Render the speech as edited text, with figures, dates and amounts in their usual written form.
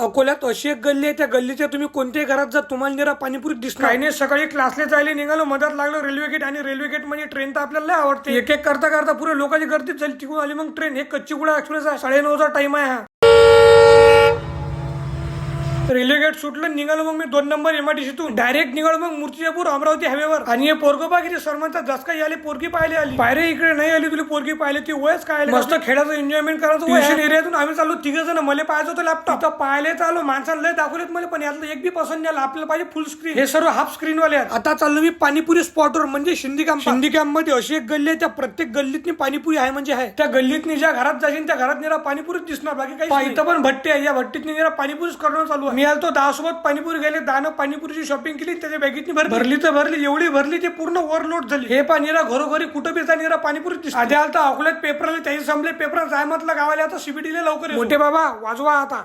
अकोल्यात अशी एक गल्ली आहे, त्या गल्लीच्या तुम्ही कोणत्याही घरात जा तुम्हाला निरा पाणीपुरी दिसणार. काही नाही, सकाळी क्लासला जायला निघालो, मधात लागलो रेल्वे गेट, आणि रेल्वे गेट म्हणजे ट्रेन तर आपल्याला आवडते. एक एक करता करता पुरे लोकांची गर्दी झाली. तिकडून आली मग ट्रेन. हे कच्चीगुडा एक्सप्रेस आहे, 9:30चा टाइम आहे हा. रेल्वे गेट सुटलं, निघालो मग मी 2 नंबर MIDCतून डायरेक्ट निघालो मग मूर्तिजापूर अमरावती हायवेवर. आणि हे पोरगो बा किती सरमंचा जसका आले, पोरगी पाहिले आली. पायरे इकडे नाही आली, तुला पोरगी पाहिले ती वयच काय मस्त खेळाचं एन्जॉयमेंट करायचं. ट्युशन एरियातून आम्ही चाललो 3 जण. मला पाहायचं होतं लॅपटॉप, तर पाहिले चालू माणसाला लय दाखवलेत मला, पण यातलं एक बी पसंत नाही. आपल्याला पाहिजे फुल स्क्रीन. हे सर्व हाफ स्क्रीन वाले आहेत. आता चाललो मी पाणीपुरी स्पॉटवर, म्हणजे शिंदी कॅम्प मध्ये अशी एक गल्ली आहे, त्या प्रत्येक गल्लीतनी पाणीपुरी आहे म्हणजे आहे. त्या गल्लीतनी ज्या घरात जाशील त्या घरात निरा पाणीपुरीच दिसणार, बाकी काही. इथं पण भट्टी आहे, या भट्टीत निरा पाणीपुरीच करणं चालू आहे. मी आलो 10 सोबत पाणीपुरी गेले, 10 पाणीपुरीची शॉपिंग केली, त्याच्या बॅगेतनी भरली तर भरली, एवढी भरली ते पूर्ण ओव्हरलोड झाली. हे पाणीरा घरोघरी कुठं बी निरा पाणीपुरी दिसते. आधी आलता अकोल्यात पेपर आले, त्याही संपले पेपर. जाय म्हटलं गावाला, आता CBTला लवकर. मोठे बाबा वाजवा आता.